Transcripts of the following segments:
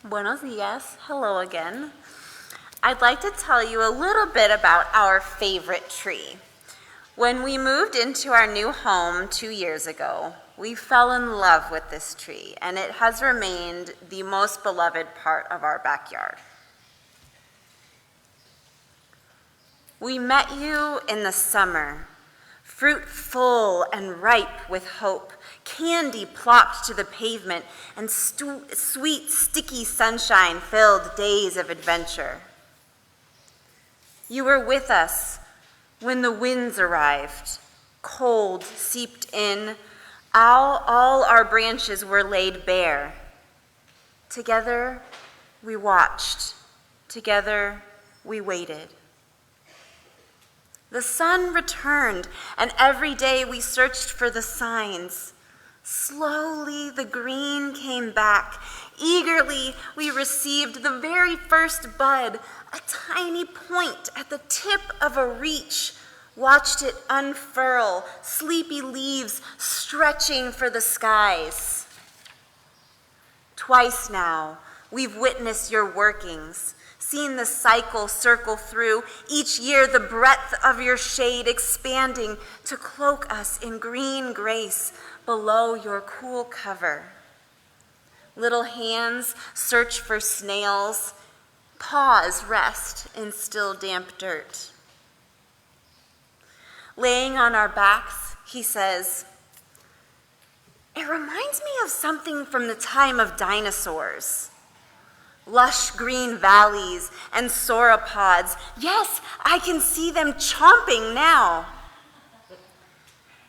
Buenos dias. Hello again. I'd like to tell you a little bit about our favorite tree. When we moved into our new home 2 years ago, we fell in love with this tree, and it has remained the most beloved part of our backyard. We met you in the summer, fruit full and ripe with hope, candy plopped to the pavement, and sweet, sticky sunshine-filled days of adventure. You were with us when the winds arrived, cold seeped in, all our branches were laid bare. Together we watched, together we waited. The sun returned, and every day we searched for the signs. Slowly the green came back. Eagerly we received the very first bud, a tiny point at the tip of a reach, watched it unfurl, sleepy leaves stretching for the skies. Twice now we've witnessed your workings, seen the cycle circle through, each year the breadth of your shade expanding to cloak us in green grace below your cool cover. Little hands search for snails, paws rest in still damp dirt. Laying on our backs, he says, "It reminds me of something from the time of dinosaurs. Lush green valleys and sauropods. Yes, I can see them chomping now.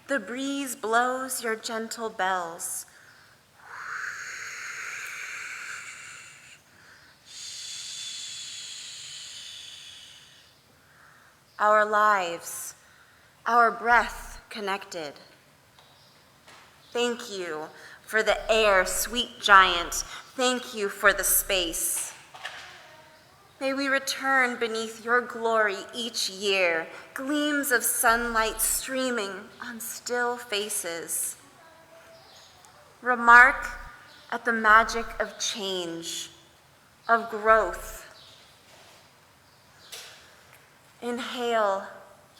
The breeze blows your gentle bells. Our lives, our breath connected. Thank you for the air, sweet giant. Thank you for the space. May we return beneath your glory each year, gleams of sunlight streaming on still faces. Remark at the magic of change, of growth. Inhale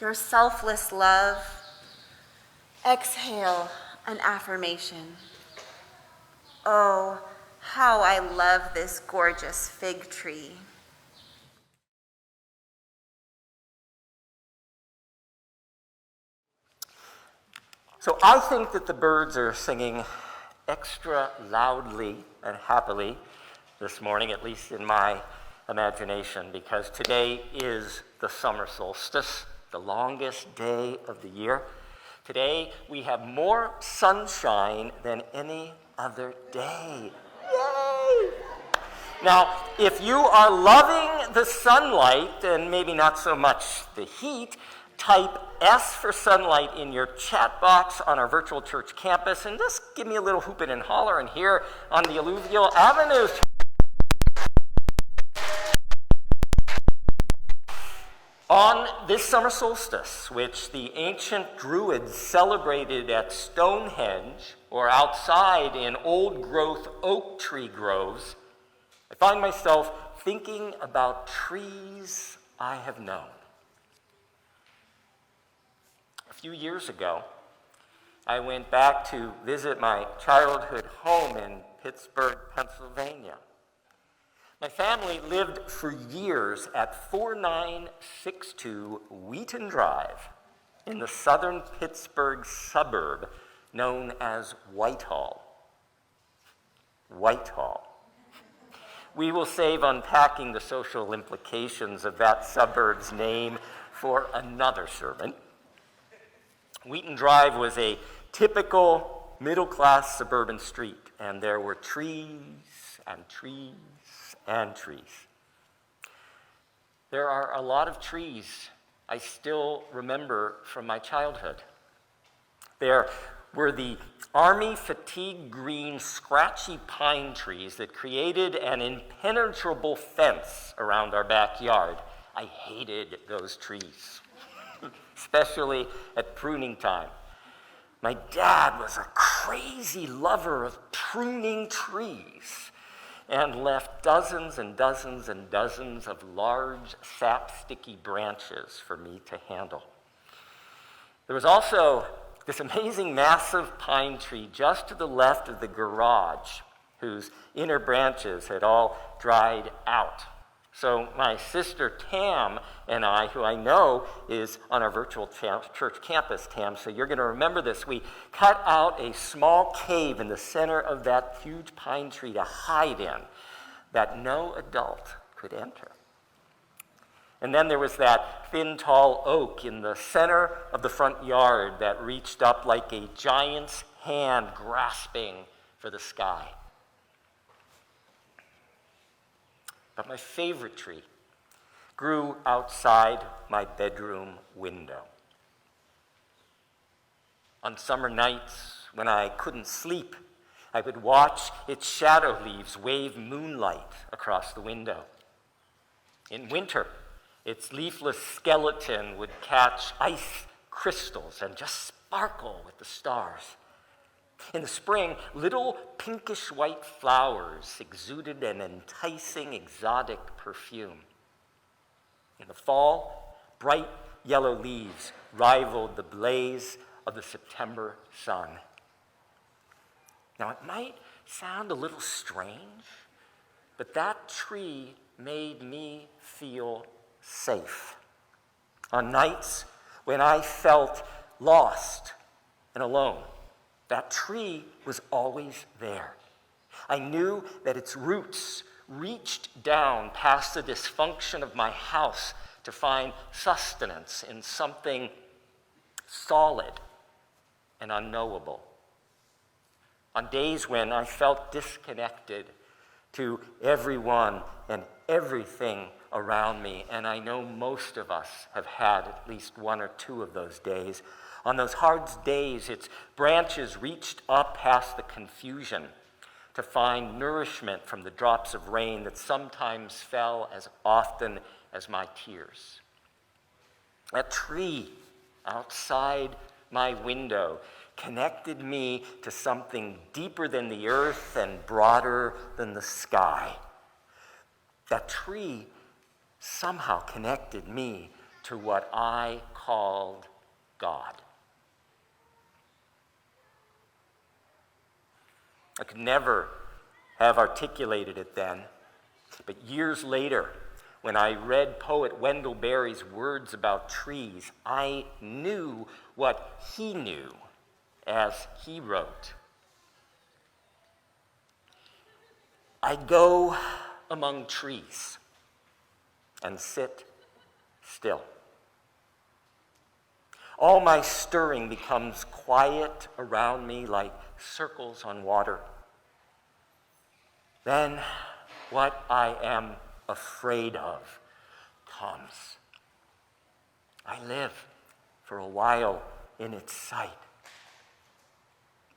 your selfless love. Exhale an affirmation. Oh, how I love this gorgeous fig tree." So I think that the birds are singing extra loudly and happily this morning, at least in my imagination, because today is the summer solstice, the longest day of the year. Today we have more sunshine than any other day. Yay! Now, if you are loving the sunlight and maybe not so much the heat, type S for sunlight in your chat box on our virtual church campus and just give me a little hooping and hollering here on the Alluvial Ave. On this summer solstice, which the ancient Druids celebrated at Stonehenge or outside in old-growth oak tree groves, I find myself thinking about trees I have known. A few years ago, I went back to visit my childhood home in Pittsburgh, Pennsylvania. My family lived for years at 4962 Wheaton Drive in the southern Pittsburgh suburb known as Whitehall. Whitehall. We will save unpacking the social implications of that suburb's name for another sermon. Wheaton Drive was a typical middle-class suburban street, and there were trees and trees and trees. There are a lot of trees I still remember from my childhood. There were the army fatigue green scratchy pine trees that created an impenetrable fence around our backyard. I hated those trees, especially at pruning time. My dad was a crazy lover of pruning trees. and left dozens and dozens and dozens of large sap-sticky branches for me to handle. There was also this amazing massive pine tree just to the left of the garage, whose inner branches had all dried out. So my sister Tam and I, who I know is on our virtual church campus, Tam, so you're going to remember this, we cut out a small cave in the center of that huge pine tree to hide in that no adult could enter. And then there was that thin, tall oak in the center of the front yard that reached up like a giant's hand grasping for the sky. But my favorite tree grew outside my bedroom window. On summer nights, when I couldn't sleep, I would watch its shadow leaves wave moonlight across the window. In winter, its leafless skeleton would catch ice crystals and just sparkle with the stars. In the spring, little pinkish white flowers exuded an enticing exotic perfume. In the fall, bright yellow leaves rivaled the blaze of the September sun. Now, it might sound a little strange, but that tree made me feel safe. On nights when I felt lost and alone, that tree was always there. I knew that its roots reached down past the dysfunction of my house to find sustenance in something solid and unknowable. On days when I felt disconnected to everyone and everything around me, and I know most of us have had at least one or two of those days, on those hard days, its branches reached up past the confusion to find nourishment from the drops of rain that sometimes fell as often as my tears. That tree outside my window connected me to something deeper than the earth and broader than the sky. That tree somehow connected me to what I called God. I could never have articulated it then, but years later, when I read poet Wendell Berry's words about trees, I knew what he knew as he wrote. I go among trees and sit still. All my stirring becomes quiet around me like circles on water. Then what I am afraid of comes. I live for a while in its sight.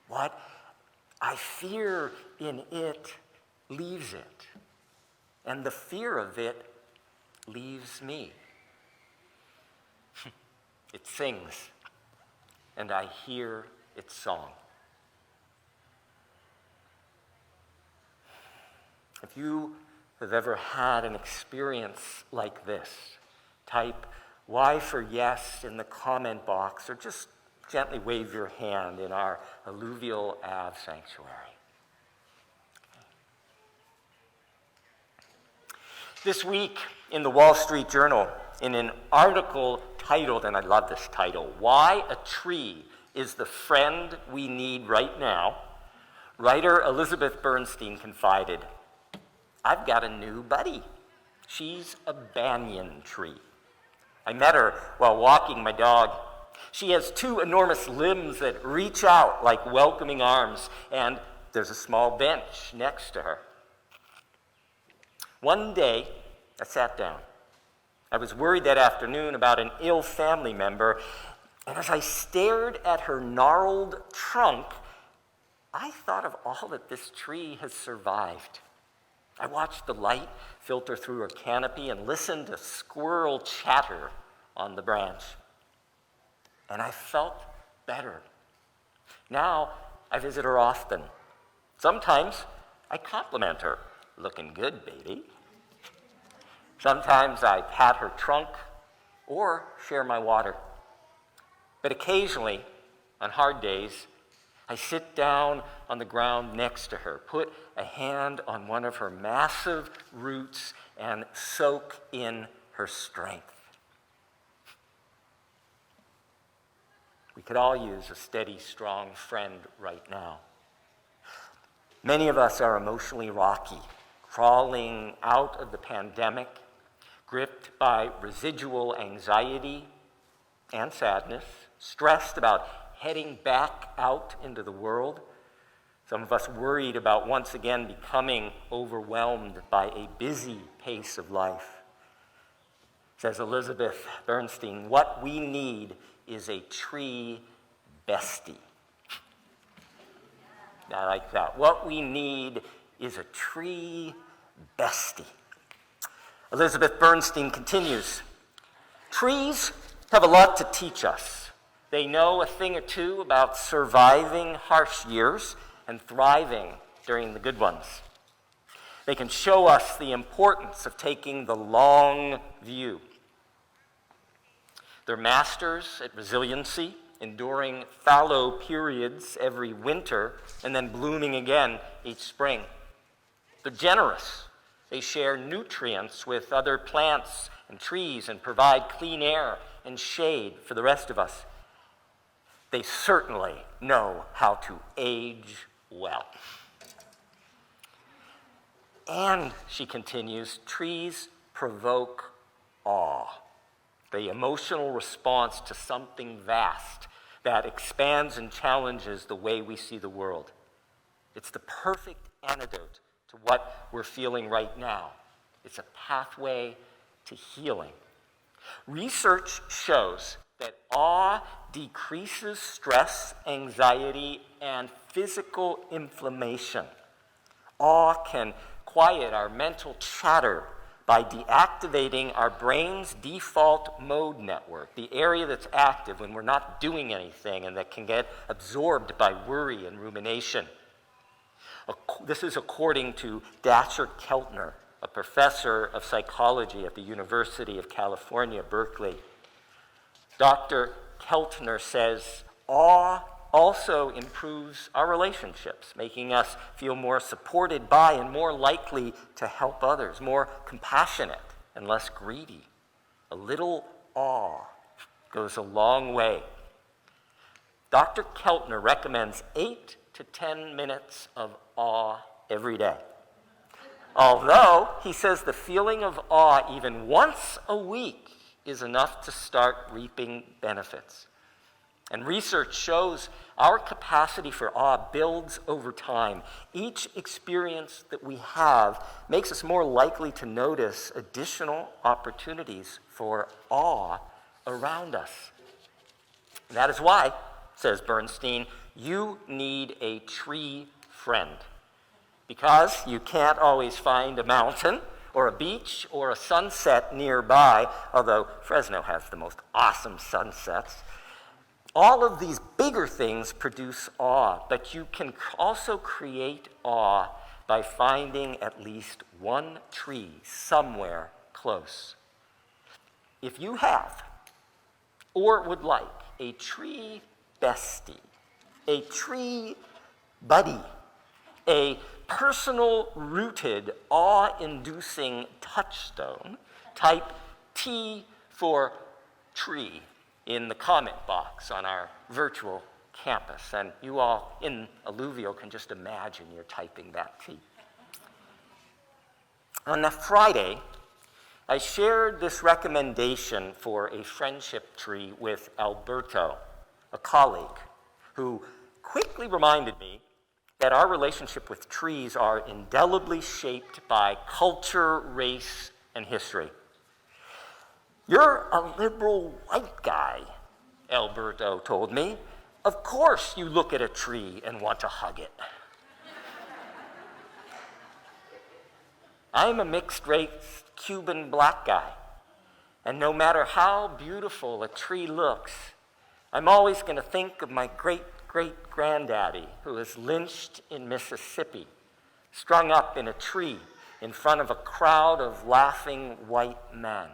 What I fear in it leaves it, and the fear of it leaves me. It sings, and I hear its song. If you have ever had an experience like this, type Y for yes in the comment box, or just gently wave your hand in our Alluvial Ave sanctuary. This week in the Wall Street Journal, in an article titled, and I love this title, Why a Tree is the Friend We Need Right Now, writer Elizabeth Bernstein confided, I've got a new buddy. She's a banyan tree. I met her while walking my dog. She has two enormous limbs that reach out like welcoming arms, and there's a small bench next to her. One day, I sat down. I was worried that afternoon about an ill family member, and as I stared at her gnarled trunk, I thought of all that this tree has survived. I watched the light filter through her canopy and listened to squirrel chatter on the branch. And I felt better. Now I visit her often. Sometimes I compliment her. looking good, baby. Sometimes I pat her trunk or share my water. But occasionally, on hard days, I sit down on the ground next to her, put a hand on one of her massive roots, and soak in her strength. We could all use a steady, strong friend right now. Many of us are emotionally rocky, crawling out of the pandemic, gripped by residual anxiety and sadness, stressed about heading back out into the world. Some of us worried about once again becoming overwhelmed by a busy pace of life. Says Elizabeth Bernstein, what we need is a tree bestie. I like that. What we need is a tree bestie. Elizabeth Bernstein continues, trees have a lot to teach us. They know a thing or two about surviving harsh years and thriving during the good ones. They can show us the importance of taking the long view. They're masters at resiliency, enduring fallow periods every winter and then blooming again each spring. They're generous. They share nutrients with other plants and trees and provide clean air and shade for the rest of us. They certainly know how to age well. And, she continues, trees provoke awe, the emotional response to something vast that expands and challenges the way we see the world. It's the perfect antidote to what we're feeling right now. It's a pathway to healing. Research shows that awe decreases stress, anxiety, and physical inflammation. Awe can quiet our mental chatter by deactivating our brain's default mode network, the area that's active when we're not doing anything and that can get absorbed by worry and rumination. This is according to Dasher Keltner, a professor of psychology at the University of California, Berkeley. Dr. Keltner says, awe also improves our relationships, making us feel more supported by and more likely to help others, more compassionate and less greedy. A little awe goes a long way. Dr. Keltner recommends 8 to 10 minutes of awe every day. Although, he says the feeling of awe even once a week is enough to start reaping benefits. And research shows our capacity for awe builds over time. Each experience that we have makes us more likely to notice additional opportunities for awe around us. And that is why, says Bernstein, you need a tree friend. Because you can't always find a mountain or a beach or a sunset nearby, although Fresno has the most awesome sunsets. All of these bigger things produce awe, but you can also create awe by finding at least one tree somewhere close. If you have or would like a tree bestie, a tree buddy, a personal rooted, awe-inducing touchstone, type T for tree in the comment box on our virtual campus. And you all in Alluvial can just imagine you're typing that T. On that Friday, I shared this recommendation for a friendship tree with Alberto, a colleague, who quickly reminded me that our relationship with trees are indelibly shaped by culture, race, and history. You're a liberal white guy, Alberto told me. Of course you look at a tree and want to hug it. I'm a mixed-race Cuban black guy, and no matter how beautiful a tree looks, I'm always going to think of my great-great-granddaddy who was lynched in Mississippi, strung up in a tree in front of a crowd of laughing white men.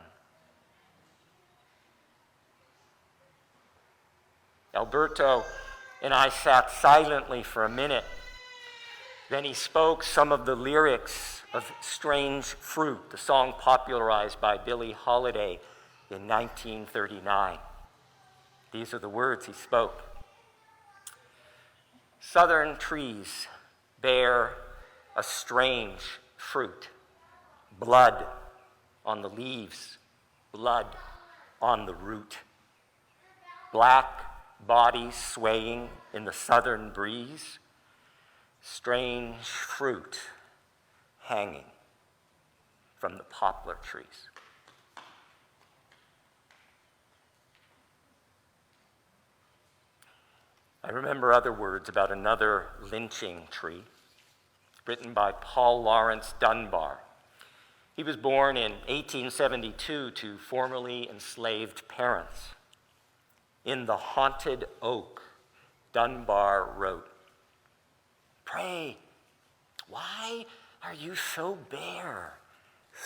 Alberto and I sat silently for a minute. Then he spoke some of the lyrics of Strange Fruit, the song popularized by Billie Holiday in 1939. These are the words he spoke. Southern trees bear a strange fruit. Blood on the leaves, blood on the root. Black bodies swaying in the southern breeze. Strange fruit hanging from the poplar trees. I remember other words about another lynching tree, written by Paul Laurence Dunbar. He was born in 1872 to formerly enslaved parents. In The Haunted Oak, Dunbar wrote, "Pray, why are you so bare,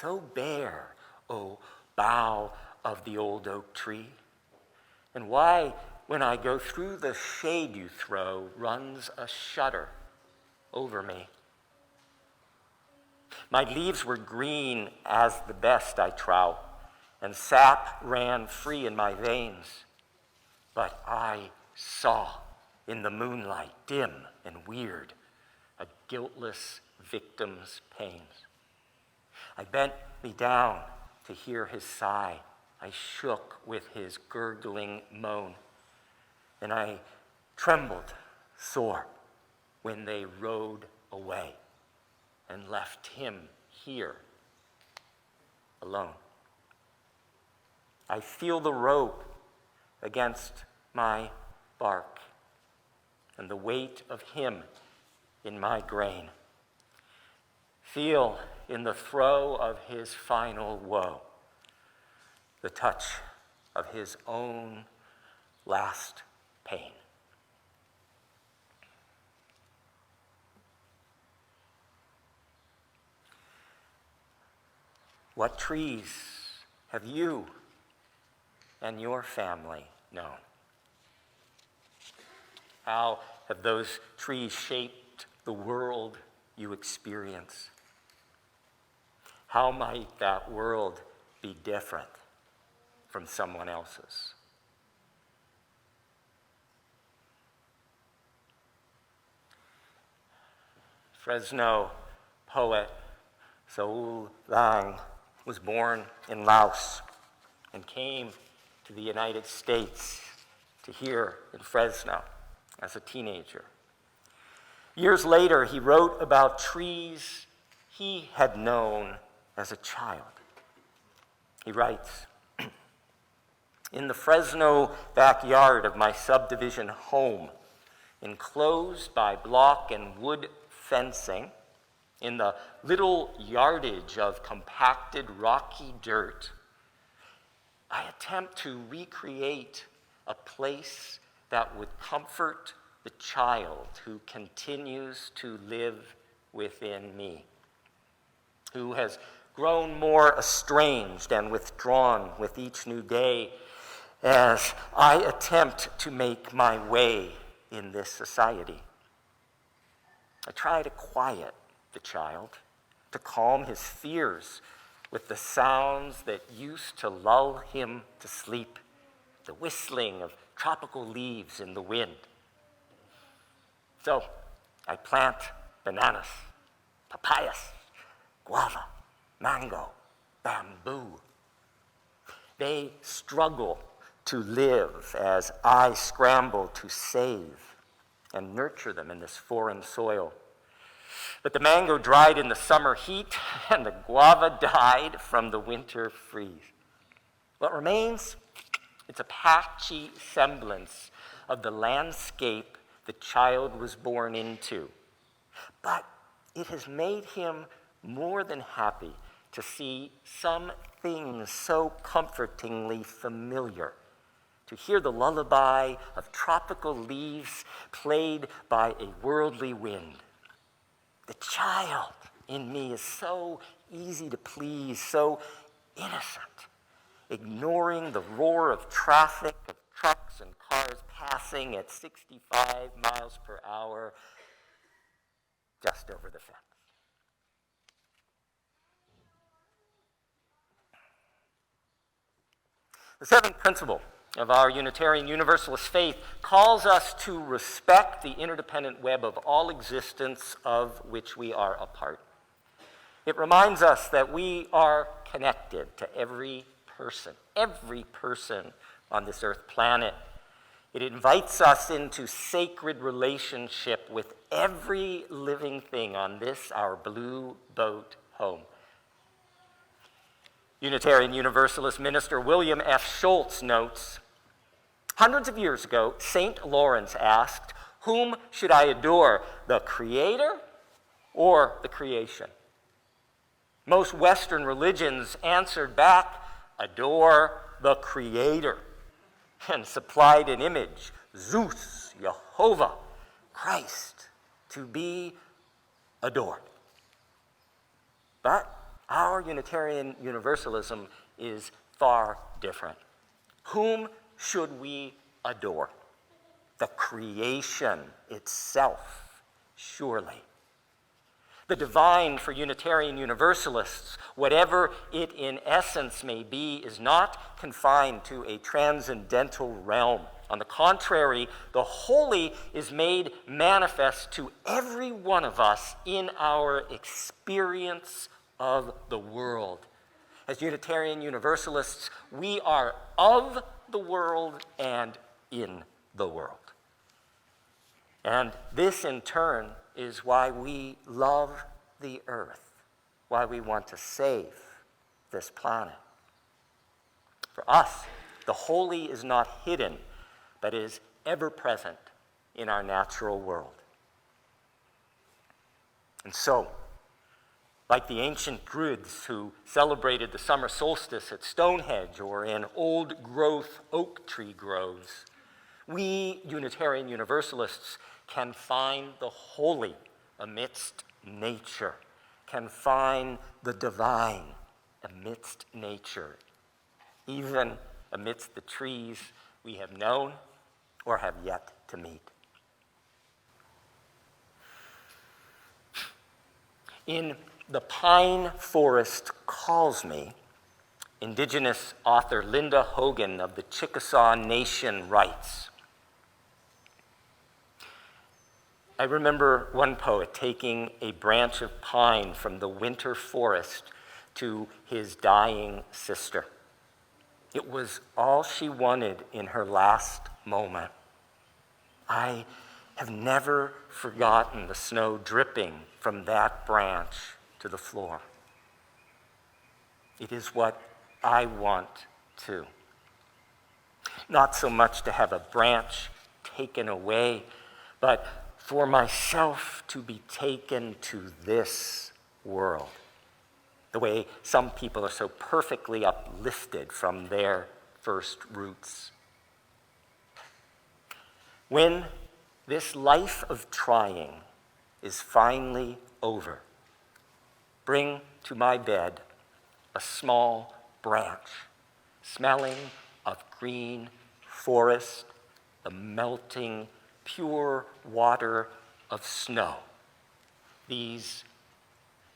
O bough of the old oak tree? And why, when I go through the shade you throw, runs a shudder over me? My leaves were green as the best, I trow, and sap ran free in my veins. But I saw in the moonlight, dim and weird, a guiltless victim's pains. I bent me down to hear his sigh. I shook with his gurgling moan, and I trembled sore when they rode away and left him here alone. I feel the rope against my bark and the weight of him in my grain. Feel in the throe of his final woe the touch of his own last pain." What trees have you and your family known? How have those trees shaped the world you experience? How might that world be different from someone else's? Fresno poet Saul Lang was born in Laos and came to the United States to here in Fresno as a teenager. Years later, he wrote about trees he had known as a child. He writes, "In the Fresno backyard of my subdivision home, enclosed by block and wood fencing, in the little yardage of compacted rocky dirt, I attempt to recreate a place that would comfort the child who continues to live within me, who has grown more estranged and withdrawn with each new day as I attempt to make my way in this society. I try to quiet the child, to calm his fears with the sounds that used to lull him to sleep, the whistling of tropical leaves in the wind. So I plant bananas, papayas, guava, mango, bamboo. They struggle to live as I scramble to save and nurture them in this foreign soil. But the mango dried in the summer heat, and the guava died from the winter freeze. What remains? It's a patchy semblance of the landscape the child was born into. But it has made him more than happy to see some things so comfortingly familiar, to hear the lullaby of tropical leaves played by a worldly wind. The child in me is so easy to please, so innocent, ignoring the roar of traffic, of trucks and cars passing at 65 miles per hour just over the fence. The seventh principle of our Unitarian Universalist faith calls us to respect the interdependent web of all existence of which we are a part. It reminds us that we are connected to every person on this earth planet. It invites us into sacred relationship with every living thing on this, our blue boat home. Unitarian Universalist minister William F. Schultz notes, hundreds of years ago, St. Lawrence asked, "Whom should I adore, the Creator or the creation?" Most Western religions answered back, "Adore the Creator," and supplied an image, Zeus, Jehovah, Christ, to be adored. But our Unitarian Universalism is far different. Whom should we adore? The creation itself, surely. The divine for Unitarian Universalists, whatever it in essence may be, is not confined to a transcendental realm. On the contrary, the holy is made manifest to every one of us in our experience of the world. As Unitarian Universalists, we are of the world and in the world. And this, in turn, is why we love the earth, why we want to save this planet. For us, the holy is not hidden, but is ever present in our natural world. And so, like the ancient Druids who celebrated the summer solstice at Stonehenge or in old-growth oak tree groves, we Unitarian Universalists can find the holy amidst nature, can find the divine amidst nature, even amidst the trees we have known or have yet to meet. In The Pine Forest Calls Me, Indigenous author Linda Hogan of the Chickasaw Nation writes, "I remember one poet taking a branch of pine from the winter forest to his dying sister. It was all she wanted in her last moment. I have never forgotten the snow dripping from that branch to the floor. It is what I want too. Not so much to have a branch taken away, but for myself to be taken to this world, the way some people are so perfectly uplifted from their first roots. When this life of trying is finally over, bring to my bed a small branch, smelling of green forest, the melting, pure water of snow. These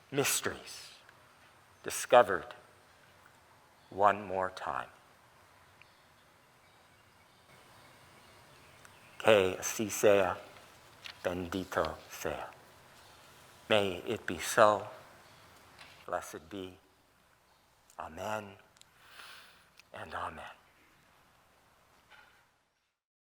mysteries discovered one more time. Que así sea, bendito sea. May it be so. Blessed be. Amen and amen."